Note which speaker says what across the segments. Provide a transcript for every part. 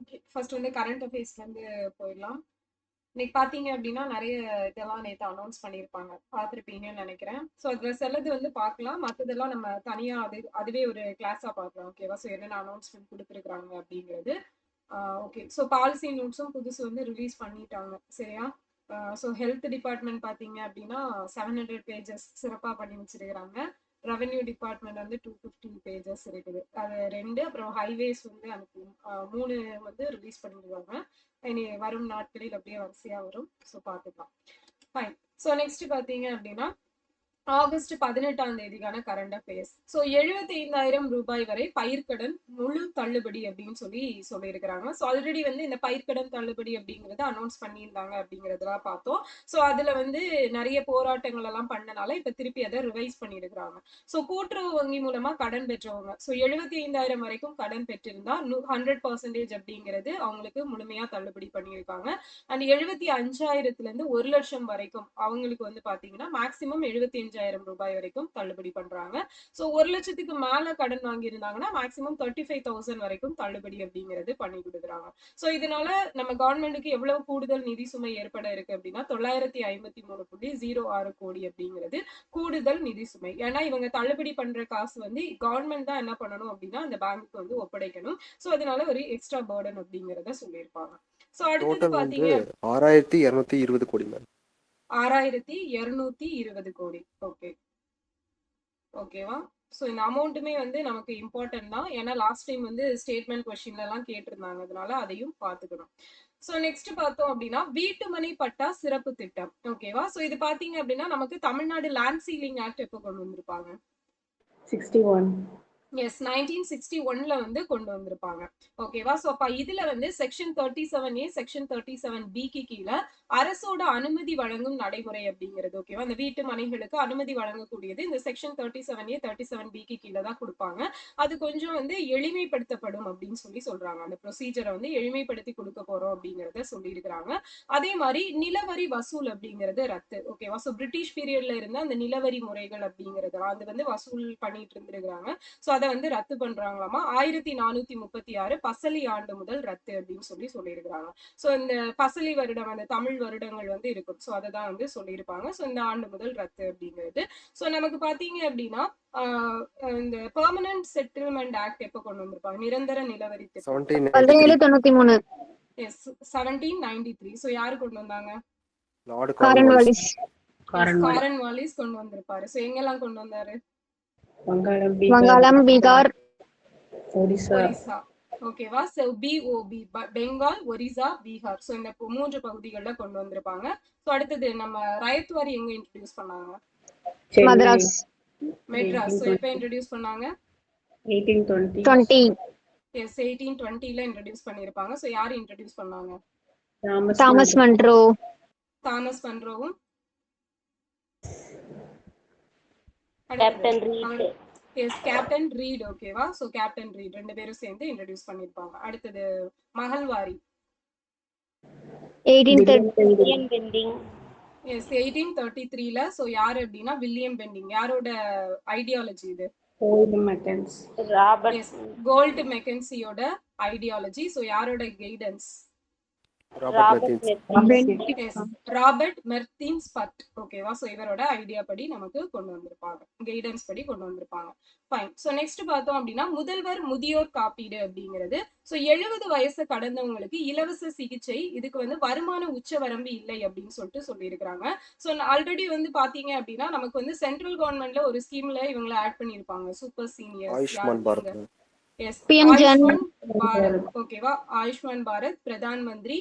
Speaker 1: Okay. First வந்து current அஃபேர்ஸ்ல இருந்து போயிடலாம். இன்னைக்கு பாத்தீங்க அப்படின்னா நிறைய இதெல்லாம் நேத்து அனௌன்ஸ் பண்ணியிருப்பாங்க, பார்த்துருப்பீங்கன்னு நினைக்கிறேன். ஸோ அதுல சிலது வந்து பார்க்கலாம், மற்றதெல்லாம் நம்ம தனியா அதுவே ஒரு கிளாஸா பார்க்கலாம். ஓகேவா? ஸோ என்னென்ன அனௌன்ஸ்மெண்ட் கொடுத்துருக்காங்க அப்படிங்கிறது. ஓகே. ஸோ பாலிசி நோட்ஸும் புதுசு வந்து ரிலீஸ் பண்ணிட்டாங்க. சரியா? ஸோ ஹெல்த் டிபார்ட்மெண்ட் பார்த்தீங்க அப்படின்னா 700 பேஜஸ் சிறப்பாக பண்ணி வச்சிருக்கிறாங்க. ரெவென்யூ டிபார்ட்மெண்ட் வந்து 250 பேஜஸ் இருக்குது. அது 2. அப்புறம் ஹைவேஸ் வந்து அனுப்பி 3 வந்து ரிலீஸ் பண்ணிடுவாங்க. இனி வரும் நாட்களில் அப்படியே வரிசையா வரும். ஸோ பார்த்துக்கலாம். ஃபைன். ஸோ நெக்ஸ்ட் பார்த்தீங்க அப்படின்னா ஆகஸ்ட் 18ஆம் தேதிக்கான கரண்ட் அஃபேர்ஸ். ஸோ 75,000 ரூபாய் வரை பயிர்க்கடன் முழு தள்ளுபடி அப்படின்னு சொல்லியிருக்கிறாங்க. ஸோ ஆல்ரெடி வந்து இந்த பயிர்க்கடன் தள்ளுபடி அப்படிங்கறத அனௌன்ஸ் பண்ணியிருந்தாங்க அப்படிங்கறதெல்லாம் பார்த்தோம். ஸோ அதுல வந்து நிறைய போராட்டங்கள் எல்லாம் பண்ணனால இப்ப திருப்பி அதை ரிவைஸ் பண்ணியிருக்கிறாங்க. ஸோ கூட்டுறவு வங்கி மூலமா கடன் பெற்றவங்க ஸோ 75,000 வரைக்கும் கடன் பெற்றிருந்தா 100% அப்படிங்கிறது அவங்களுக்கு முழுமையா தள்ளுபடி பண்ணியிருக்காங்க. அண்ட் 75,000 இருந்து 1,00,000 வரைக்கும் அவங்களுக்கு வந்து பாத்தீங்கன்னா மேக்சிமம் 75,000 ரூபாய் வரைக்கும் தள்ளுபடி பண்றாங்க. சோ 1,00,000க்கு மேல கடன் வாங்கியிருந்தாங்கன்னா மேக்சிமம் 35,000 வரைக்கும் தள்ளுபடி அப்படிங்கிறது பண்ணி கொடுக்குறாங்க. சோ இதனால நம்ம கவர்மெண்ட்டுக்கு எவ்வளவு கூடுதல் நிதி சுமை ஏற்பட இருக்கு அப்படின்னா 953.06 கோடி அப்படிங்கிறது கூடுதல் நிதி சுமை. ஏன்னா இவங்க தள்ளுபடி பண்ற காசு வந்து கவர்மெண்ட் தான் என்ன பண்ணணும் அப்படின்னா அந்த பேங்க்கு வந்து ஒப்படைக்கணும். சோ அதனால ஒரு எக்ஸ்ட்ரா பர்டன் அப்படிங்கறத சொல்லியிருப்பாங்க. சோ அடுத்தது பாத்தீங்க
Speaker 2: 6,220 கோடி மேம்.
Speaker 1: 6,220 கோடி. ஓகே, ஓகேவா? ஸோ இந்த அமௌண்ட்டுமே வந்து நமக்கு இம்பார்ட்டன்ட் தான். ஏன்னா லாஸ்ட் டைம் வந்து ஸ்டேட்மெண்ட் கொஸ்டின்ல எல்லாம் கேட்டிருந்தாங்க, அதனால அதையும் பார்த்துக்கணும். ஸோ நெக்ஸ்ட் பார்த்தோம் அப்படின்னா வீட்டுமனை பட்டா சிறப்பு திட்டம். ஓகேவா? ஸோ இது பாத்தீங்க அப்படின்னா நமக்கு தமிழ்நாடு லேண்ட் சீலிங் ஆக்ட் எப்போ கொண்டு வந்திருப்பாங்க?
Speaker 3: 61.
Speaker 1: எஸ், 1961ல வந்து கொண்டு வந்திருப்பாங்க. ஓகேவா? சோ அப்ப இதுல வந்து செக்ஷன் 37A செக்ஷன் 37B கீழ அரசோட அனுமதி வழங்கும் நடைமுறை அப்படிங்கிறது. ஓகேவா? இந்த வீட்டு மனைகளுக்கு அனுமதி வழங்கக்கூடியது இந்த செக்ஷன் 37A 37B கீழ தான் கொடுப்பாங்க. அது கொஞ்சம் வந்து எளிமைப்படுத்தப்படும் அப்படின்னு சொல்றாங்க. அந்த ப்ரொசீஜரை வந்து எளிமைப்படுத்தி கொடுக்க போறோம் அப்படிங்கறத சொல்லியிருக்கிறாங்க. அதே மாதிரி நிலவரி வசூல் அப்படிங்கிறது ரத்து. ஓகேவா? சோ பிரிட்டிஷ் பீரியட்ல இருந்த அந்த நிலவரி முறைகள் அப்படிங்கறதெல்லாம் அது வந்து வசூல் பண்ணிட்டு இருந்திருக்காங்க. சோ அதை வந்து ரத்து பண்றாங்களாமா. 1436 பசலி ஆண்டு முதல் ரத்து அப்படின்னு சொல்லியிருக்கிறாங்க. சோ இந்த பசலி வருடம் அந்த தமிழ் வருடங்கள் வந்து இருக்கும். சோ அதை தான் வந்து சொல்லியிருப்பாங்க. சோ இந்த ஆண்டு முதல் ரத்து அப்படிங்கிறது. சோ நமக்கு பாத்தீங்க அப்படின்னா இந்த பெர்மனன்ட் செட்டில்மெண்ட் ஆக்ட் எப்ப கொண்டு வந்திருப்பாங்க? நிரந்தர நிலவரி திட்டம்
Speaker 4: 1793.
Speaker 1: எஸ், 1793. சோ யாரு கொண்டு வந்தாங்க?
Speaker 4: காரன்வாலிஸ்
Speaker 1: கொண்டு வந்திருப்பாரு. சோ எங்கெல்லாம் கொண்டு வந்தாரு?
Speaker 4: வங்காளம், பீகார்,
Speaker 1: ஒரிசா. ஓகேவா? So BOP Bengal, Orissa, Bihar. So இந்த 3 பகுதிகள்ல கொண்டு வந்திருப்பாங்க. சோ அடுத்தது நம்ம ரயத்வாரி எங்க இன்ட்ரோடியூஸ் பண்ணாங்க?
Speaker 4: மദ്രാஸ்,
Speaker 1: மெட்ராஸ். சோ எப்ப இன்ட்ரோடியூஸ் பண்ணாங்க?
Speaker 4: 1820.
Speaker 1: எஸ், 1820ல இன்ட்ரோடியூஸ் பண்ணிருப்பாங்க. சோ யாரு இன்ட்ரோடியூஸ் பண்ணாங்க?
Speaker 4: Thomas Munro.
Speaker 1: தாமஸ் மன்ரோவும்
Speaker 5: கேப்டன் ரீட்.
Speaker 1: எஸ், கேப்டன் ரீட். ஓகேவா? சோ கேப்டன் ரீட் 2 பேரும் சேர்ந்து இன்ட்ரோடியூஸ் பண்ணிருப்பாங்க. அடுத்தது மகள்வாரி.
Speaker 4: 1830.
Speaker 1: எஸ், 1833ல. சோ யாரு அப்படின்னா வில்லியம் பெண்டிங். யாரோட ஐடியாலஜி இது? கோல்ட் மெக்கன்சியோட ஐடியாலஜி. சோ யாரோட கைடன்ஸ்? Robert Merttins Bird. ஓகேவா? சோ இவரோட ஐடியா படி நமக்கு கொண்டு வந்திருப்பாங்க, கைடன்ஸ் படி கொண்டு வந்திருப்பாங்க. ஃபைன். சோ நெக்ஸ்ட் பார்த்தோம் அப்படின்னா முதல்வர் முதியோர் காப்பீடு அப்படிங்கிறது. சோ 70 வயசு கடந்தவங்களுக்கு இலவச சிகிச்சை. இதுக்கு வந்து வருமான உச்ச வரம்பு இல்லை அப்படின்னு சொல்லியிருக்காங்க. சோ ஆல்ரெடி வந்து பாத்தீங்க அப்படின்னா நமக்கு வந்து சென்ட்ரல் கவர்மெண்ட்ல ஒரு ஸ்கீம்ல இவங்களை ஆட் பண்ணிருப்பாங்க, super seniors.
Speaker 2: Ayushman Bharat.
Speaker 1: Yes, Ayushman Bharat. ஓகேவா? ஆயுஷ்மான் பாரத், பிரதான் மந்திரி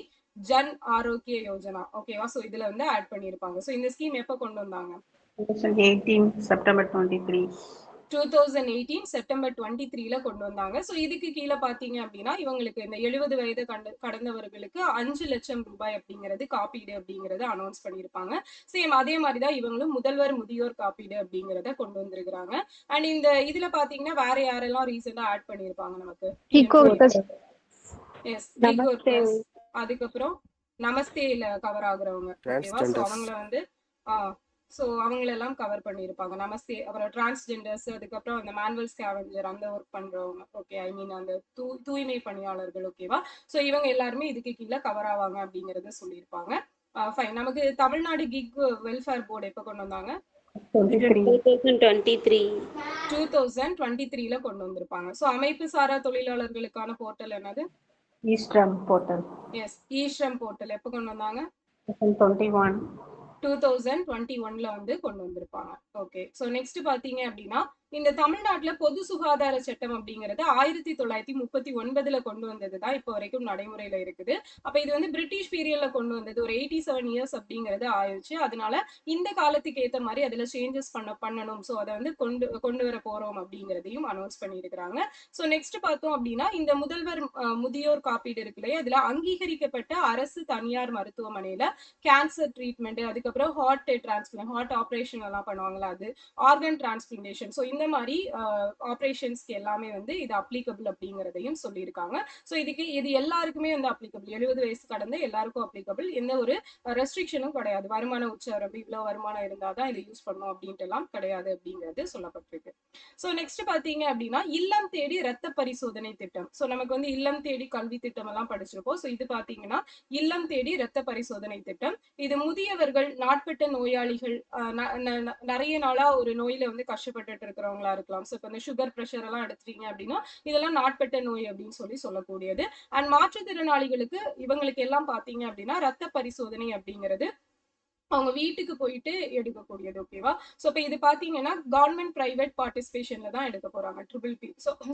Speaker 1: ஜன் ஆரோக்கிய யோஜனா. ஓகேவா? சோ இதுல வந்து ஆட் பண்ணிருப்பாங்க. சோ இந்த ஸ்கீம் எப்ப கொண்டு வந்தாங்க?
Speaker 3: 2018 செப்டம்பர் 23.
Speaker 1: 2018 செப்டம்பர் 23ல கொண்டு வந்தாங்க. சோ இதுக்கு கீழே பாத்தீங்க அப்படின்னா இவங்களுக்கு இந்த 70 வயது கடந்தவர்களுக்கு 5 லட்சம் ரூபாய் அப்படிங்கிறது காப்பீடு அப்படிங்கறத அனௌன்ஸ் பண்ணிருப்பாங்க. சேம் அதே மாதிரிதான் இவங்களும் முதல்வர் முதியோர் காப்பீடு அப்படிங்கறத கொண்டு வந்திருக்காங்க. அண்ட் இந்த இதுல பாத்தீங்கன்னா வேற யாரெல்லாம் ரீசெண்டா ஆட் பண்ணிருப்பாங்க நமக்கு? எஸ், அதுக்கப்புறம் நமஸ்தேல கவர் ஆகுறவங்க. ஓகேவா? சோ அவங்கள வந்து ஸோ அவங்களெல்லாம் கவர் பண்ணியிருப்பாங்க. நமஸ்தே, அப்புறம் டிரான்ஸ்ஜெண்டர்ஸ், அதுக்கப்புறம் அந்த மேனுவல் ஸ்கேவெஞ்சர் அந்த ஒர்க் பண்றவங்க, ஓகே, ஐ மீன் அந்த தூய்மை பணியாளர்கள், ஓகேவா. ஸோ இவங்க எல்லாருமே இதுக்கு கீழே கவர் ஆவாங்க அப்படிங்கறத சொல்லியிருப்பாங்க. ஃபைன். நமக்கு தமிழ்நாடு கிக் வெல்ஃபேர் போர்டு எப்போ கொண்டு வந்தாங்க?
Speaker 4: 2023.
Speaker 1: 2023ல கொண்டு வந்திருப்பாங்க. ஸோ அமைப்பு சாரா தொழிலாளர்களுக்கான போர்ட்டல் என்னது?
Speaker 3: ஈஸ்ட்ரம் போர்ட்டல்.
Speaker 1: எஸ், ஈஸ்ரம் போர்ட்டல் எப்போ கொண்டு வந்தாங்க?
Speaker 3: 2021.
Speaker 1: 2021ல வந்து கொண்டு வந்திருப்பாங்க. ஓகே. ஸோ நெக்ஸ்ட் பாத்தீங்க அப்படின்னா, இந்த தமிழ்நாட்டுல பொது சுகாதார சட்டம் அப்படிங்கிறது 1939ல கொண்டு வந்தது தான் இப்போ வரைக்கும் நடைமுறையில இருக்குது. அப்ப இது வந்து பிரிட்டிஷ் பீரியட்ல கொண்டு வந்தது. ஒரு 87 இயர்ஸ் அப்படிங்கிறது ஆயிடுச்சு. அதனால இந்த காலத்துக்கு ஏத்த மாதிரி அதுல சேஞ்சஸ் பண்ணணும். ஸோ அதை வந்து கொண்டு வர போறோம் அப்படிங்கிறதையும் அனௌன்ஸ் பண்ணியிருக்கிறாங்க. ஸோ நெக்ஸ்ட் பார்த்தோம் அப்படின்னா, இந்த முதல்வர் முதியோர் காப்பீடு இருக்கு இல்லையா, இதுல அங்கீகரிக்கப்பட்ட அரசு தனியார் மருத்துவமனையில கேன்சர் ட்ரீட்மெண்ட், அதுக்கப்புறம் ஹார்ட் டிரான்ஸ்பிளான்ட், ஹார்ட் ஆப்ரேஷன் எல்லாம் பண்ணுவாங்களா அது, ஆர்கன் டிரான்ஸ்பிளான்டேஷன், ஸோ இந்த மாதிரி ஆப்ரேஷன்ஸ்க்கு எல்லாமே வந்து இது அப்ளிகபிள் அப்படிங்கிறதையும் சொல்லியிருக்காங்க. ஸோ இது எல்லாருக்குமே வந்து அப்ளிகபிள், 70 வயசு கடந்த எல்லாருக்கும் அப்ளிகபிள். எந்த ஒரு ரெஸ்ட்ரிக்ஷனும் கிடையாது. வருமான உச்சவரம்பு இவ்வளவு வருமானம் இருந்தாதான் இதை யூஸ் பண்ணணும் அப்படின்ட்டு எல்லாம் கிடையாது அப்படிங்கிறது சொல்லப்பட்டிருக்கு. ஸோ நெக்ஸ்ட் பாத்தீங்க அப்படின்னா, இல்லம் தேடி ரத்த பரிசோதனை திட்டம். ஸோ நமக்கு வந்து இல்லம் தேடி கல்வி திட்டம் எல்லாம் படிச்சிருப்போம். ஸோ இது பாத்தீங்கன்னா இல்லம் தேடி ரத்த பரிசோதனை திட்டம். இது முதியவர்கள், நாட்பட்ட நோயாளிகள், நிறைய நாளா ஒரு நோயில வந்து கஷ்டப்பட்டுட்டு இருக்கிறவங்களா இருக்கலாம். ஸோ இப்போ இந்த சுகர், பிரஷர் எல்லாம் எடுத்துட்டீங்க அப்படின்னா இதெல்லாம் நாட்பட்ட நோய் அப்படின்னு சொல்லக்கூடியது. அண்ட் மாற்றுத்திறனாளிகளுக்கு இவங்களுக்கு எல்லாம் பாத்தீங்க அப்படின்னா ரத்த பரிசோதனை அப்படிங்கிறது அவங்க வீட்டுக்கு போயிட்டு எடுக்கக்கூடியது, ஓகேவா. ஸோ இப்போ இது பாத்தீங்கன்னா கவர்மெண்ட் பிரைவேட் பார்ட்டிசிபேஷன்ல தான் எடுக்க போறாங்க, PPP.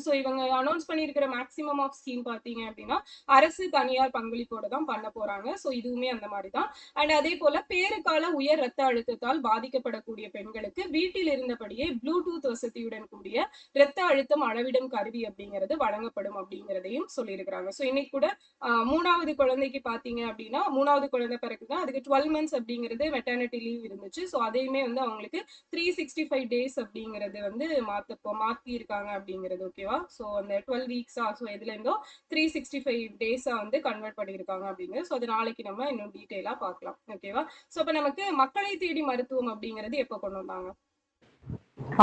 Speaker 1: ஸோ இவங்க அனௌன்ஸ் பண்ணியிருக்கிற மேக்ஸிமம் ஆஃப் ஸ்கீம் பாத்தீங்க அப்படின்னா அரசு தனியார் பங்களிப்போட தான் பண்ண போறாங்க. ஸோ இதுவுமே அந்த மாதிரி தான். அண்ட் அதே போல பேறுகால உயர் ரத்த அழுத்தத்தால் பாதிக்கப்படக்கூடிய பெண்களுக்கு வீட்டில் இருந்தபடியே ப்ளூடூத் வசதியுடன் கூடிய ரத்த அழுத்தம் அளவிடும் கருவி அப்படிங்கிறது வழங்கப்படும் அப்படிங்கிறதையும் சொல்லியிருக்கிறாங்க. ஸோ இன்னைக்கு கூட 3வது குழந்தைக்கு பாத்தீங்க அப்படின்னா, 3வது குழந்தை பிறகுதான் அதுக்கு 12 months அப்படிங்கிறது மெட்டர்னிட்டி லீவ் இருந்துச்சு. ஸோ அதையுமே வந்து அவங்களுக்கு 365 days அப்படிங்கிறது வந்து மாத்தி இருக்காங்க அப்படிங்கிறது, ஓகேவா. ஸோ அந்த 12 weeks-ஆ, ஸோ எதுல இருந்தோ 365 days-ஆ வந்து கன்வெர்ட் பண்ணியிருக்காங்க அப்படிங்கிறது. ஸோ அது நாளைக்கு நம்ம இன்னும் டீட்டெயிலா பார்க்கலாம், ஓகேவா. ஸோ இப்போ நமக்கு மக்களை தேடி மருத்துவம் அப்படிங்கிறது எப்போ கொண்டு வந்தாங்க?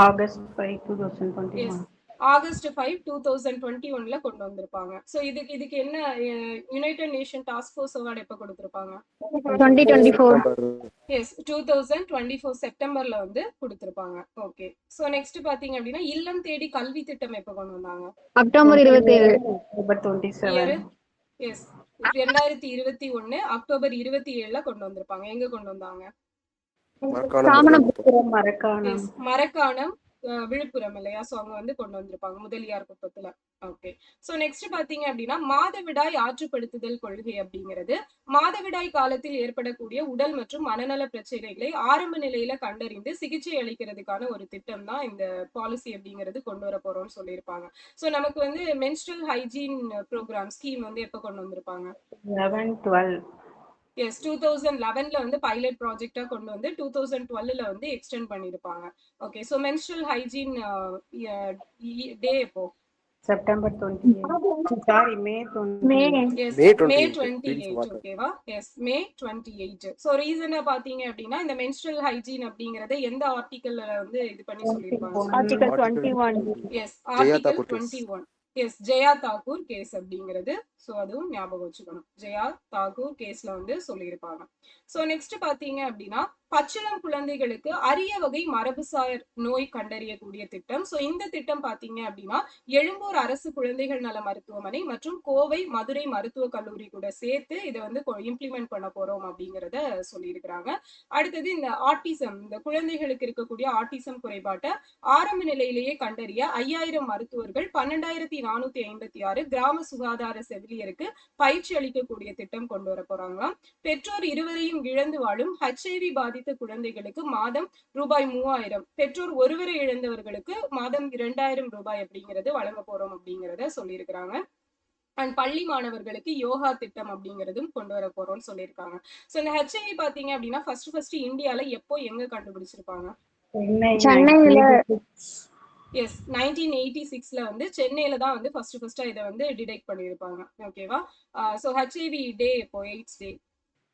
Speaker 3: August 5, 2021.
Speaker 1: August 5, 2021ல கொண்டு வந்திருப்பாங்க. ஸோ இதுக்கு என்ன United nation task force award எப்போ கொடுத்திருப்பாங்க?
Speaker 4: 2024.
Speaker 1: எஸ், 2024 செப்டம்பர்ல வந்து கொடுத்திருப்பாங்க. ஓகே. ஸோ நெக்ஸ்ட் பாத்தீங்க அப்படின்னா, இல்லம் தேடி கல்வி திட்டம் எப்போ கொண்டு வந்தாங்க?
Speaker 4: அக்டோபர் 27.
Speaker 3: October 27.
Speaker 1: எஸ், 2021 அக்டோபர் 27ல கொண்டு வந்திருப்பாங்க. எங்க கொண்டு வந்தாங்க?
Speaker 3: மரக்காணம்.
Speaker 1: மரக்காணம், விழுப்புரம் இல்லையா. சோ அங்க வந்து கொண்டு வந்திருப்பாங்க, முதலியார் குப்பத்துல. ஓகே. சோ நெக்ஸ்ட் பாத்தீங்க அப்படின்னா, மாதவிடாய் ஆற்றுப்படுத்துதல் கொள்கை அப்படிங்கிறது மாதவிடாய் காலத்தில் ஏற்படக்கூடிய உடல் மற்றும் மனநல பிரச்சனைகளை ஆரம்ப நிலையில கண்டறிந்து சிகிச்சை அளிக்கிறதுக்கான ஒரு திட்டம் தான் இந்த பாலிசி அப்படிங்கிறது கொண்டு வர போறோம்னு சொல்லியிருப்பாங்க. சோ நமக்கு வந்து மென்ஸ்ட்ரல் ஹைஜீன் ப்ரோக்ராம் ஸ்கீம் வந்து எப்ப கொண்டு வந்திருப்பாங்க?
Speaker 3: 11-12.
Speaker 1: எஸ், 2011ல வந்து பைலட் ப்ராஜெக்டா கொண்டு வந்து 2012ல வந்து எக்ஸ்டெண்ட் பண்ணிருப்பாங்க. ஓகே. சோ மென்ஸ்ட்ரல் ஹைஜீன் டே எப்போ?
Speaker 3: September 28. Sorry, May 28.
Speaker 1: Yes, May 28, ஓகேவா. S, May 28. சோ ரீசனா பாத்தீங்க அப்படின்னா, இந்த மென்ஸ்ட்ரல் ஹைஜீன் அப்படிங்கறத எந்த ஆர்டிகல்ல வந்து இது பண்ணி சொல்லிருப்பாங்க?
Speaker 4: Article 21.
Speaker 1: Yes, article 21. Yes, Jaya Thakur case அப்படிங்கிறது. சோ அதுவும் ஞாபகம் வச்சுக்கணும், ஜெயா தாக்கூர் கேஸ்ல வந்து சொல்லியிருப்பாங்க. சோ நெக்ஸ்ட் பாத்தீங்க அப்படின்னா, பச்சிளம் குழந்தைகளுக்கு அரிய வகை மரபுசார் நோய் கண்டறியக்கூடிய திட்டம். சோ இந்த திட்டம் பாத்தீங்க அப்படின்னா, எழும்பூர் அரசு குழந்தைகள் நல மருத்துவமனை மற்றும் கோவை, மதுரை மருத்துவக் கல்லூரி கூட சேர்த்து இதை வந்து இம்ப்ளிமெண்ட் பண்ண போறோம் அப்படிங்கறத சொல்லியிருக்கிறாங்க. அடுத்தது இந்த ஆட்டிசம், இந்த குழந்தைகளுக்கு இருக்கக்கூடிய ஆட்டிசம் குறைபாட்டை ஆரம்ப நிலையிலேயே கண்டறிய 5000 மருத்துவர்கள், 12456 கிராம சுகாதார செவிலியருக்கு பயிற்சி அளிக்கக்கூடிய திட்டம் கொண்டு வர போறாங்களாம். பெற்றோர் இருவரையும் இழந்து வாழும் HIV பாதித்த குழந்தைகளுக்கு மாதம் ரூபாய் 3000, பெற்றோர் ஒருவரை இழந்தவர்களுக்கு மாதம் 2000 ரூபாய் அப்படிங்கிறது வழங்க போறோம் அப்படிங்கறத சொல்லியிருக்கிறாங்க. அண்ட் பள்ளி மாணவர்களுக்கு யோகா திட்டம் அப்படிங்கிறதும் கொண்டு வர போறோம்னு சொல்லியிருக்காங்க. சோ இந்த HIV பாத்தீங்க அப்படின்னா ஃபர்ஸ்ட் இந்தியால எப்போ எங்க கண்டுபிடிச்சிருப்பாங்க?
Speaker 4: சென்னையில.
Speaker 1: எஸ், 1986ல வந்து சென்னையில தான் வந்து ஃபர்ஸ்ட் இதை வந்து டிடெக்ட் பண்ணியிருப்பாங்க, ஓகேவா. சோ HIV டே எப்போ? எய்ட்ஸ் டே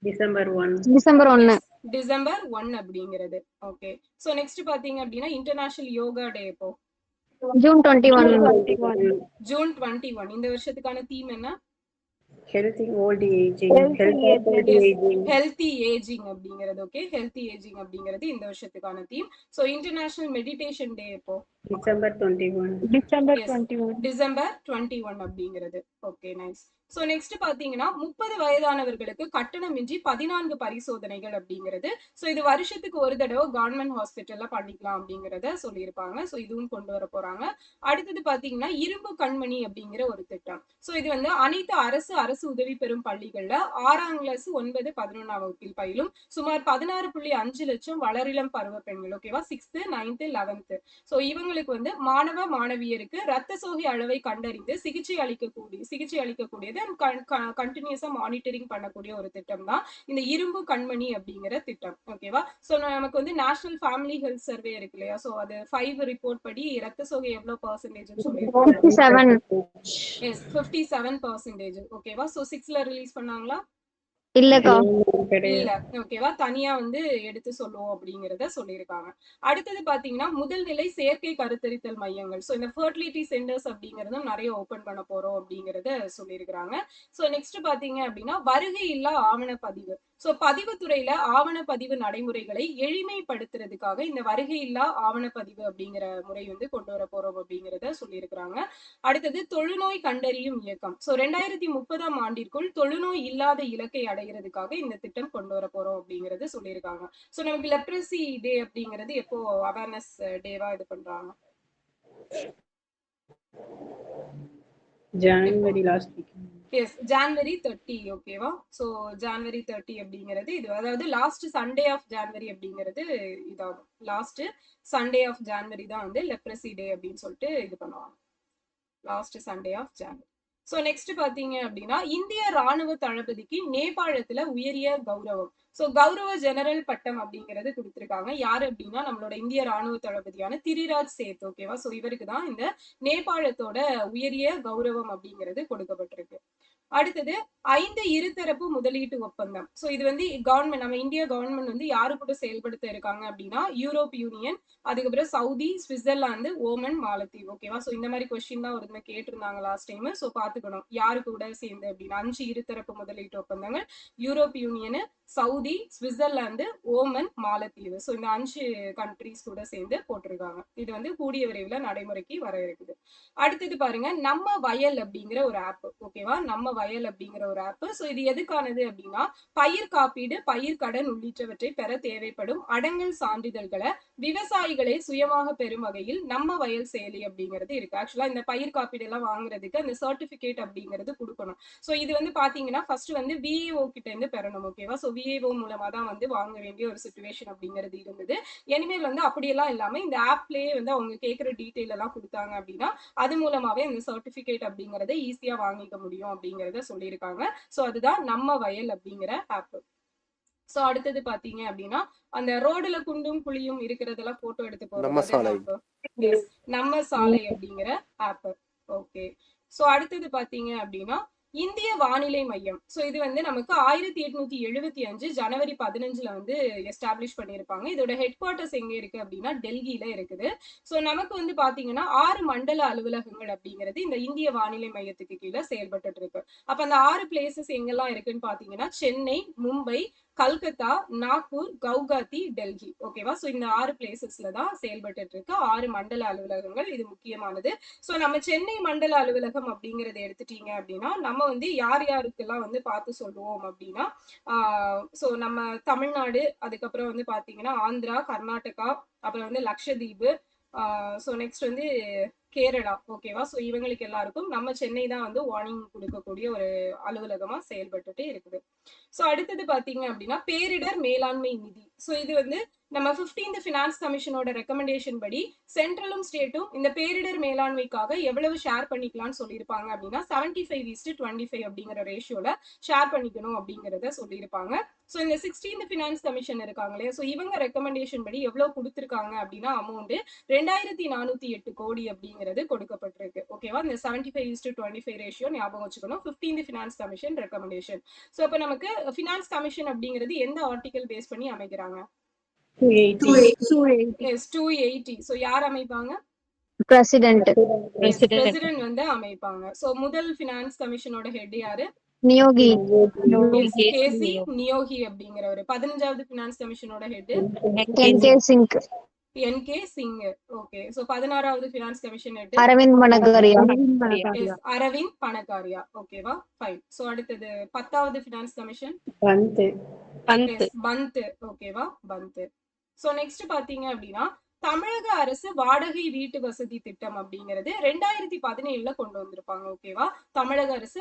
Speaker 3: டிசம்பர் 1.
Speaker 4: டிசம்பர் 1.
Speaker 1: டிசம்பர் 1 அப்படிங்கிறது. ஓகே. சோ நெக்ஸ்ட் பாத்தீங்க அப்படின்னா இன்டர்நேஷனல் யோகா டே எப்போ?
Speaker 4: ஜூன் 21.
Speaker 1: ஜூன் 21. இந்த வருஷத்துக்கான தீம் என்ன?
Speaker 3: Healthy old ageing.
Speaker 1: Healthy ageing அப்படிங்கிறது. ஓகே, ஹெல்தி ஏஜிங் அப்படிங்கிறது இந்த வருஷத்துக்கான theme. So international meditation day எப்போ?
Speaker 3: டிசம்பர் 21.
Speaker 1: டிசம்பர் 21 அப்படிங்கிறது. Okay, nice. சோ நெக்ஸ்ட் பாத்தீங்கன்னா 30 வயதானவர்களுக்கு கட்டணமின்றி 14 பரிசோதனைகள் அப்படிங்கிறது. சோ இது வருஷத்துக்கு ஒரு தடவை கவர்மெண்ட் ஹாஸ்பிட்டல்ல பண்ணிக்கலாம் அப்படிங்கறத சொல்லியிருப்பாங்க. சோ இதுவும் கொண்டு வர போறாங்க. அடுத்தது பாத்தீங்கன்னா இரும்பு கண்மணி அப்படிங்கிற ஒரு திட்டம். சோ இது வந்து அனைத்து அரசு உதவி பெறும் பள்ளிகள்ல 6ஆம் கிளாஸ் 9, 11ஆம் வகுப்பில் பயிலும் சுமார் 16.5 லட்சம் வளரிளம் பருவ பெண்கள். ஓகேவா, 6th, 9th, 11th. சோ இவங்களுக்கு வந்து மாணவ மாணவியருக்கு ரத்த சோகை அளவை கண்டறிந்து சிகிச்சை அளிக்கக்கூடியது கண்டினியூஸா மானிட்டரிங் பண்ணக்கூடிய ஒரு திட்டம் தான் இந்த இரும்பு கண்மணி அப்படிங்கிற திட்டம். ஓகேவா. சோ நமக்கு வந்து நேஷனல் ஃபேமிலி ஹெல்த் சர்வே இருக்கு இல்லையா, சோ அது 5 ரிப்போர்ட் படி ரத்த சோகை எவ்வளவு பர்சன்டேஜ் சொல்லிருக்காங்க? 57%. ஓகேவா. சோ 6ல ரிலீஸ் பண்ணாங்களா?
Speaker 4: இல்லக்கா.
Speaker 1: இல்ல. ஓகேவா, தனியா வந்து எடுத்து சொல்லுவோம் அப்படிங்கறத சொல்லியிருக்காங்க. அடுத்தது பாத்தீங்கன்னா முதல் நிலை செயற்கை கருத்தரித்தல் மையங்கள். சோ இந்த ஃபெர்டிலிட்டி சென்டர்ஸ் அப்படிங்கறதும் நிறைய ஓபன் பண்ண போறோம் அப்படிங்கறத சொல்லியிருக்காங்க. சோ நெக்ஸ்ட் பாத்தீங்க அப்படின்னா வருகை இல்லா ஆவண பதிவு. சோ பதிவுத்துறையில ஆவணப்பதிவு நடைமுறைகளை எளிமைப்படுத்துறதுக்காக இந்த வருகை இல்லா ஆவணப்பதிவு அப்படிங்கிற முறை வந்து கொண்டு வர போறோம் அப்படிங்கறத சொல்லியிருக்கிறாங்க. அடுத்தது தொழுநோய் கண்டறியும் இயக்கம். சோ 2030ஆம் ஆண்டிற்குள் தொழுநோய் இல்லாத இலக்கை அடைகிறதுக்காக இந்த திட்டம் கொண்டு வர போறோம் அப்படிங்கறது சொல்லியிருக்காங்க. சோ நமக்கு லெப்ரசி டே அப்படிங்கிறது எப்போ அவேர்னஸ் டேவா இது பண்றாங்க?
Speaker 3: ஜனவரி லாஸ்ட் வீக்.
Speaker 1: எஸ், ஜனவரி 30. ஓகேவா. சோ ஜனவரி 30 அப்படிங்கிறது இது, அதாவது லாஸ்ட் சண்டே ஆஃப் ஜனவரி அப்படிங்கிறது இதாகும். லாஸ்ட் சண்டே ஆஃப் ஜனவரி தான் வந்து லெப்ரசி டே அப்படின்னு சொல்லிட்டு இது பண்ணுவாங்க. Last Sunday of January. So next பாத்தீங்க அப்படின்னா இந்திய ராணுவ தளபதிக்கு நேபாளத்துல உயரிய கௌரவம். சோ கௌரவ ஜெனரல் பட்டம் அப்படிங்கிறது கொடுத்திருக்காங்க. யாரு அப்படின்னா நம்மளோட இந்திய ராணுவ தளபதியான திரிராஜ் சேத். ஓகேவா. சோ இவருக்கு தான் இந்த நேபாளத்தோட உயரிய கௌரவம் அப்படிங்கிறது கொடுக்கப்பட்டிருக்கு. அடுத்தது 5 இருதரப்பு முதலீட்டு ஒப்பந்தம். சோ இது வந்து கவர்மெண்ட், நம்ம இந்தியா கவர்மெண்ட் வந்து யாரு கூட செயல்படுத்த இருக்காங்க அப்படின்னா யூரோப் யூனியன், அதுக்கப்புறம் சவுதி, சுவிட்சர்லாந்து, ஓமன், மாலத்தீவு. ஓகேவா. சோ இந்த மாதிரி கொஸ்டின் தான் ஒரு கேட்டிருந்தாங்க லாஸ்ட் டைம். சோ பாத்துக்கணும் யாரு கூட சேர்ந்து அப்படின்னா 5 இருதரப்பு முதலீட்டு ஒப்பந்தங்கள் Europe union, Saudi, Switzerland, Oman, மாலத்தீவு. சோ இந்த 5 கண்ட்ரிஸ் கூட சேர்ந்து போட்டிருக்காங்க. இது வந்து கூடிய விரைவில் நடைமுறைக்கு வர இருக்குது. அடுத்தது பாருங்க நம்ம வயல் அப்படிங்கிற ஒரு ஆப். ஓகேவா, நம்ம வயல் அப்படிங்கிற ஒரு ஆப். சோ இது எதுக்கானது அப்படின்னா பயிர் காப்பீடு, பயிர் கடன் உள்ளிட்டவற்றை பெற தேவைப்படும் அடங்கல் சான்றிதழ்களை விவசாயிகளை சுயமாக பெறும் வகையில் நம்ம வயல் செயலி அப்படிங்கிறது இருக்கு. ஆக்சுவலா இந்த பயிர் காப்பீடு எல்லாம் வாங்குறதுக்கு அந்த சர்டிபிகேட் அப்படிங்கிறது கொடுக்கணும். சோ இது வந்து பாத்தீங்கன்னா ஃபர்ஸ்ட் வந்து விஏஓ கிட்ட இருந்து பெறணும். ஓகேவா. சோ விஏஓ மூலமா தான் வந்து வாங்க வேண்டிய ஒரு சிச்சுவேஷன் அப்படிங்கிறது இருந்தது. இனிமேல் வந்து அப்படியெல்லாம் இல்லாம இந்த ஆப்லயே வந்து அவங்க கேட்கிற டீடைல் எல்லாம் கொடுத்தாங்க அப்படின்னா அது மூலமாவே அந்த சர்டிபிகேட் அப்படிங்கறத ஈஸியா வாங்கிக்க முடியும் அப்படிங்கறத சொல்லியிருக்காங்க. சோ அதுதான் நம்ம வயல் அப்படிங்கிற ஆப். சோ அடுத்தது பாத்தீங்க அப்படின்னா அந்த ரோடுல குண்டும் குழியும் இருக்கிறதெல்லாம் போட்டோ எடுத்து போறோம். நம்ம சாலை அப்படிங்கிற ஆப். ஓகே. சோ அடுத்தது பாத்தீங்க அப்படின்னா இந்திய வானிலை மையம். சோ இது வந்து நமக்கு 1875 ஜனவரி 15ல வந்து எஸ்டாப்ளிஷ் பண்ணியிருப்பாங்க. இதோட ஹெட் குவார்டர்ஸ் எங்க இருக்கு அப்படின்னா டெல்லியில இருக்குது. சோ நமக்கு வந்து பாத்தீங்கன்னா 6 மண்டல அலுவலகங்கள் அப்படிங்கிறது இந்த இந்திய வானிலை மையத்துக்கு கீழே செயல்பட்டு இருக்கு. அப்ப அந்த 6 பிளேசஸ் எங்கெல்லாம் இருக்குன்னு பாத்தீங்கன்னா சென்னை, மும்பை, கல்கத்தா, நாக்பூர், கவுகாத்தி, டெல்லி. ஓகேவா. சோ இந்த 6 பிளேசஸ்ல தான் செயல்பட்டு இருக்கு 6 மண்டல அலுவலகங்கள். இது முக்கியமானது. சோ நம்ம சென்னை மண்டல அலுவலகம் அப்படிங்கறத எடுத்துட்டீங்க அப்படின்னா நம்ம வந்து யார் யாருக்கெல்லாம் வந்து பார்த்து சொல்லுவோம் அப்படின்னா சோ நம்ம தமிழ்நாடு, அதுக்கப்புறம் வந்து பாத்தீங்கன்னா ஆந்திரா, கர்நாடகா, அப்புறம் வந்து லட்சதீவு, சோ நெக்ஸ்ட் வந்து கேரளா. ஓகேவா. சோ இவங்களுக்கு எல்லாருக்கும் நம்ம சென்னை தான் வந்து வார்னிங் கொடுக்கக்கூடிய ஒரு அலுவலகமா செயல்பட்டுட்டே இருக்குது. சோ அடுத்தது பாத்தீங்க அப்படின்னா பேரிடர் மேலாண்மை நிதி. சோ இது வந்து நம்ம 15th ஃபினான்ஸ் கமிஷனோட ரெக்கமெண்டேஷன் படி சென்ட்ரலும் ஸ்டேட்டும் இந்த பேரிடர் மேலாண்மைக்காக எவ்வளவு ஷேர் பண்ணிக்கலாம்னு சொல்லியிருப்பாங்க அப்படின்னா 75:25 அப்படிங்கிற ரேஷியோல ஷேர் பண்ணிக்கணும் அப்படிங்கிறத சொல்லியிருப்பாங்க. ஸோ இந்த 16th ஃபினான்ஸ் கமிஷன் இருக்காங்களே, ஸோ இவங்க ரெக்கமெண்டேஷன் படி எவ்வளவு கொடுத்துருக்காங்க அப்படின்னா அமௌண்ட் 2408 கோடி அப்படிங்கிறது கொடுக்கப்பட்டிருக்கு. ஓகேவா, இந்த 75:25 ரேஷியோ ஞாபகம் வச்சுக்கணும். 15th finance commission recommendation. So இப்போ நமக்கு ஃபினான்ஸ் கமிஷன் அப்படிங்கிறது எந்த ஆர்டிகல் பேஸ் பண்ணி அமைக்கிறாங்க? 280. ஸோ யார் அமைப்பாங்க?
Speaker 4: பிரசிடென்ட்
Speaker 1: பிரசிடென்ட் வந்து அமைப்பாங்க. ஸோ முதல் ஃபினான்ஸ் கமிஷனோட ஹெட் யாரு?
Speaker 4: நியோகி
Speaker 1: கேசி நியோகி அப்படிங்கிறவர். 15வது ஃபினான்ஸ் கமிஷனோட head
Speaker 4: N K. Singh
Speaker 1: N K. Singh. Okay. So 16வது finance commission head
Speaker 4: Arvind Panagariya
Speaker 1: Arvind Panagariya. ஓகேவா, ஃபைன். ஸோ அடுத்தது 10வது ஃபினான்ஸ் கமிஷன் பந்த். ஓகேவா, பந்த். ஸோ நெக்ஸ்ட் பாத்தீங்க அப்படின்னா தமிழக அரசு வாடகை வீட்டு வசதி திட்டம் அப்படிங்கிறது 2017 கொண்டு வந்திருப்பாங்க. ஓகேவா, தமிழக அரசு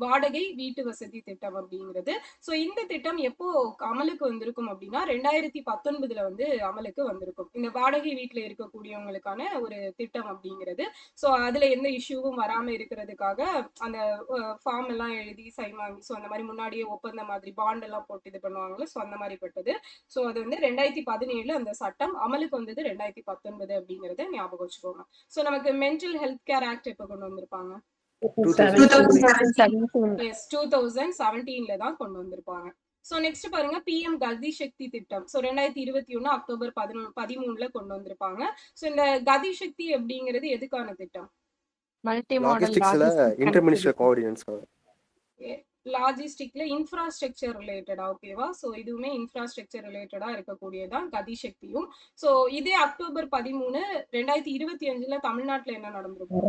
Speaker 1: வாடகை வீட்டு வசதி திட்டம் அப்படிங்கிறது. ஸோ இந்த திட்டம் எப்போ அமலுக்கு வந்திருக்கும் அப்படின்னா 2019 வந்து அமலுக்கு வந்திருக்கும். இந்த வாடகை வீட்டுல இருக்கக்கூடியவங்களுக்கான ஒரு திட்டம் அப்படிங்கிறது. ஸோ அதுல எந்த இஷ்யூவும் வராம இருக்கிறதுக்காக அந்த ஃபார்ம் எல்லாம் எழுதி சைன் வாங்கி, ஸோ அந்த மாதிரி முன்னாடியே ஒப்பந்த மாதிரி பாண்ட் எல்லாம் போட்டு இது பண்ணுவாங்களோ, ஸோ அந்த மாதிரி பட்டது. ஸோ அது வந்து 2017 அந்த சட்டம் அமலுக்கு வந்தது 2019 அப்படிங்கறத ஞாபகம் வச்சுக்கோங்க. சோ நமக்கு மென்டல் ஹெல்த் கேர் ஆக்ட் எப்ப கொண்டு வந்திருப்பாங்க? 2017 தான் கொண்டு வந்திருப்பாங்க. சோ நெக்ஸ்ட் பாருங்க, பிஎம் கதி சக்தி திட்டம். சோ 2021 அக்டோபர் 13 கொண்டு வந்திருப்பாங்க. சோ இந்த கதி சக்தி அப்படிங்கிறது எதுக்கான திட்டம்?
Speaker 5: மல்டி மாடல்
Speaker 2: இன்டர்மினிஸ்ட்ரியல் கோஆர்டினேஷன்ஸ்
Speaker 1: லாஜிஸ்டிக்ல இன்ஃப்ராஸ்ட்ரக்சர் ரிலேட்டடா. ஓகேவா, சோ இதுவுமே இன்ஃப்ராஸ்ட்ரக்சர் ரிலேட்டடா இருக்கக்கூடியதான் கதி சக்தியும். சோ இதே அக்டோபர் 13 2025 தமிழ்நாட்டுல என்ன நடந்திருக்கும்?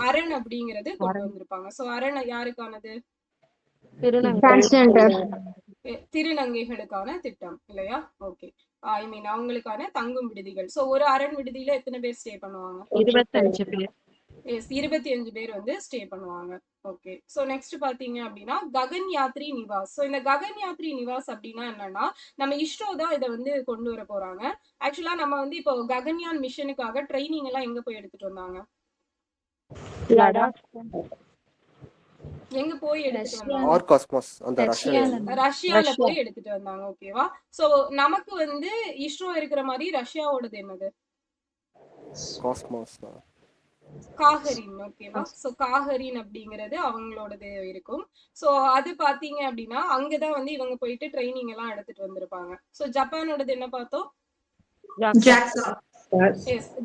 Speaker 1: அரண் அப்படிங்கிறது கொண்டு வந்திருப்பாங்க. சோ அரண் யாருக்கானது? திருநங்கைகளுக்கான திட்டம் இல்லையா? ஓகே, ஐ மீன் அவங்களுக்கான தங்கும் விடுதிகள். சோ ஒரு அரண் விடுதியில எத்தனை பேர் ஸ்டே பண்ணுவாங்க?
Speaker 5: 25 பேர்.
Speaker 1: 25 பேர் வந்து ஸ்டே பண்ணுவாங்க. ஓகே. சோ நெக்ஸ்ட் பாத்தீங்க அப்படின்னா ககன் யாத்ரி நிவாஸ். சோ இந்த ககன் யாத்ரி நிவாஸ் அப்படின்னா என்னன்னா, நம்ம இஸ்ரோ தான் இதை வந்து கொண்டு வர போறாங்க. ஆக்சுவலா நம்ம வந்து இப்போ ககன்யான் மிஷனுக்காக ட்ரைனிங் எல்லாம் எங்க போய் எடுத்துட்டு வந்தாங்க? எங்க போய் எடுத்துட்டு வந்தாங்க? ரஷ்யால போய் எடுத்துட்டு வந்தாங்க. ஓகேவா, சோ நமக்கு வந்து இஸ்ரோ இருக்கிற மாதிரி ரஷ்யாவோடது என்னது? காகரின். ஓகேவா, சோ காகரின் அப்படிங்கிறது அவங்களோடது இருக்கும். சோ அது பாத்தீங்க அப்படின்னா அங்கதான் வந்து இவங்க போயிட்டு ட்ரைனிங் எல்லாம் எடுத்துட்டு வந்திருப்பாங்க. சோ ஜப்பானோடது என்ன பார்த்தோம்?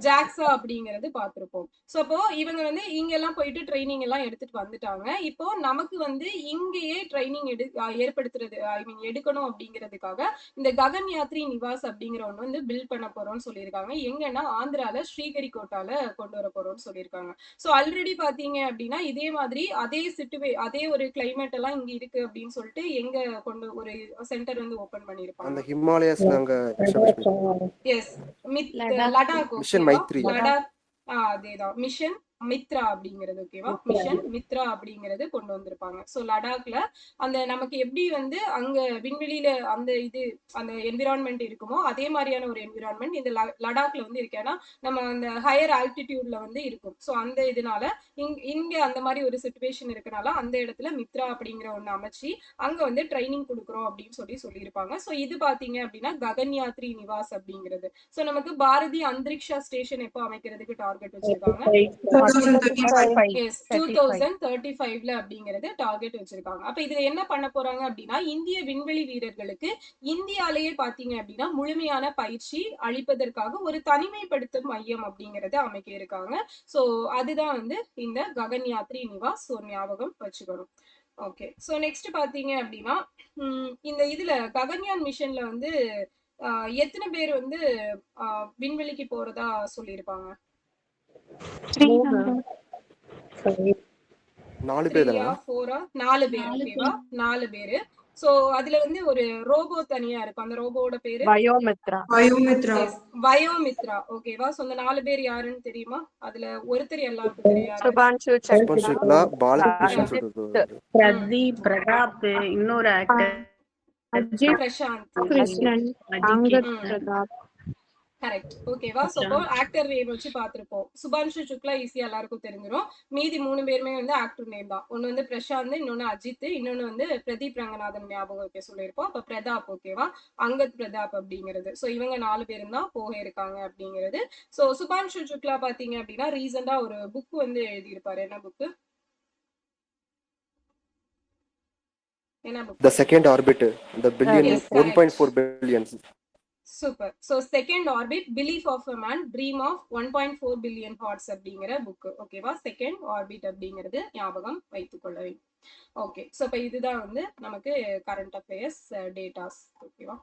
Speaker 1: ஜாக்ஸா அப்படிங்கறது பாத்திருப்போம். சோ அப்போ இவங்க வந்து இங்க எல்லாம் போயிட்டு ட்ரைனிங் எல்லாம் எடுத்துட்டு வந்துட்டாங்க. இப்போ நமக்கு வந்து இங்கேயே ட்ரைனிங் ஏற்படுத்துறது, ஐ மீன் எடுக்கணும் அப்படிங்கிறதுக்காக இந்த ககன் யாத்ரி நிவாஸ் அப்படிங்கிற ஒண்ணு வந்து பில்ட் பண்ண போறோம்னு சொல்லியிருக்காங்க. எங்கன்னா ஆந்திரால ஸ்ரீஹரிகோட்டால கொண்டு வர போறோம்னு சொல்லியிருக்காங்க. சோ ஆல்ரெடி பாத்தீங்க அப்படின்னா இதே மாதிரி அதே ஒரு கிளைமேட் எல்லாம் இங்க இருக்கு அப்படின்னு சொல்லிட்டு எங்க கொண்டு ஒரு சென்டர் வந்து ஓபன் பண்ணிருப்பாங்க. எஸ், லடாக். லடாக் அதேதான் மிஷன் மித்ரா அப்படிங்கிறது. ஓகேவா, மிஷன் மித்ரா அப்படிங்கிறது கொண்டு வந்திருப்பாங்க. சோ லடாக்ல அந்த நமக்கு எப்படி வந்து அங்க விண்வெளியில அந்த அந்த என்விரான்மெண்ட் இருக்குமோ அதே மாதிரியான ஒரு என்விரான்மெண்ட் இந்த லடாக்ல வந்து இருக்கு. ஏன்னா நம்ம அந்த ஹையர் ஆல்டிடியூட்ல வந்து இருக்கும். சோ அந்த இதனால இங்க அந்த மாதிரி ஒரு சிச்சுவேஷன் இருக்கனால அந்த இடத்துல மித்ரா அப்படிங்கிற ஒண்ணு அமைச்சு அங்க வந்து ட்ரைனிங் கொடுக்குறோம் அப்படின்னு சொல்லியிருப்பாங்க. சோ இது பாத்தீங்க அப்படின்னா ககன் யாத்ரி நிவாஸ் அப்படிங்கிறது. சோ நமக்கு பாரதி அந்தரிக்ஷா ஸ்டேஷன் எப்போ அமைக்கிறதுக்கு டார்கெட் வச்சிருக்காங்க? 2035 அப்படிங்கறது டார்கெட் வச்சிருக்காங்க. அப்ப இதுல என்ன பண்ண போறாங்க அப்படின்னா இந்திய விண்வெளி வீரர்களுக்கு இந்தியாலேயே பாத்தீங்க அப்படின்னா முழுமையான பயிற்சி அளிப்பதற்காக ஒரு தனிமைப்படுத்தும் மையம் அப்படிங்கறது அமைக்க இருக்காங்க. சோ அதுதான் வந்து இந்த ககன் யாத்ரி நிவாஸ். சோ ஞாபகம் வச்சுக்கணும். ஓகே. சோ நெக்ஸ்ட் பாத்தீங்க அப்படின்னா இந்த இதுல ககன்யான் மிஷன்ல வந்து எத்தனை பேர் வந்து விண்வெளிக்கு போறதா சொல்லியிருப்பாங்க?
Speaker 2: 4 பேர்.
Speaker 1: 4 பேர். ஓகேவா, 4 பேரு. சோ அதுல வந்து ஒரு ரோபோ தனியா இருக்கும். அந்த ரோபோட பேரு வயோமித்ரா. ஓகேவா, சோ அந்த 4 பேர் யாருன்னு தெரியுமா? அதுல ஒருத்தர் எல்லாருக்கும் தெரியும்.
Speaker 3: பிரதீப், பிரதாப், இன்னொரு actor Ajit
Speaker 1: Prashanth.
Speaker 3: Krishnan.
Speaker 4: Angad
Speaker 1: ம்.
Speaker 4: Pratap.
Speaker 1: கரெக்ட். ஓகேவா? சோ அப்போ ஆக்டர் நேம் வச்சு பார்த்திருப்போம். சுபான்ஷு சுக்லா ஈஸியா எல்லாருக்கும் தெரிஞ்சிரும். மீதி 3 பேருமே வந்து ஆக்டர் நேம் தான். ஒன்னு வந்து பிரசாந்த், இன்னொன்னு அஜித், இன்னொன்னு வந்து பிரதீப் ரங்கநாதன் ஞாபகம் வைக்க சொல்லியிருப்போம். அப்ப பிரதாப். ஓகேவா? அங்கத் பிரதாப் அப்படிங்கிறது. சோ இவங்க 4 பேரும் தான் போக இருக்காங்க அப்படிங்கிறது. சோ சுபான்ஷு சுக்லா பாத்தீங்க அப்படின்னா ரீசெண்டா ஒரு புக் வந்து எழுதியிருப்பாரு. என்ன புக்? என்ன book?
Speaker 2: The second orbit, the billion,
Speaker 1: Yes, correct.
Speaker 2: 1.4 billion.
Speaker 1: Super. So second orbit belief of a man dream of 1.4 billion hearts அப்படிங்கிற புக். ஓகேவா? செகண்ட் ஆர்பிட் அப்படிங்கிறது ஞாபகம் வைத்துக் கொள்ள வேண்டும். ஓகே. ஸோ இப்போ இதுதான் வந்து நமக்கு கரண்ட் அஃபேர்ஸ் டேட்டாஸ். ஓகேவா?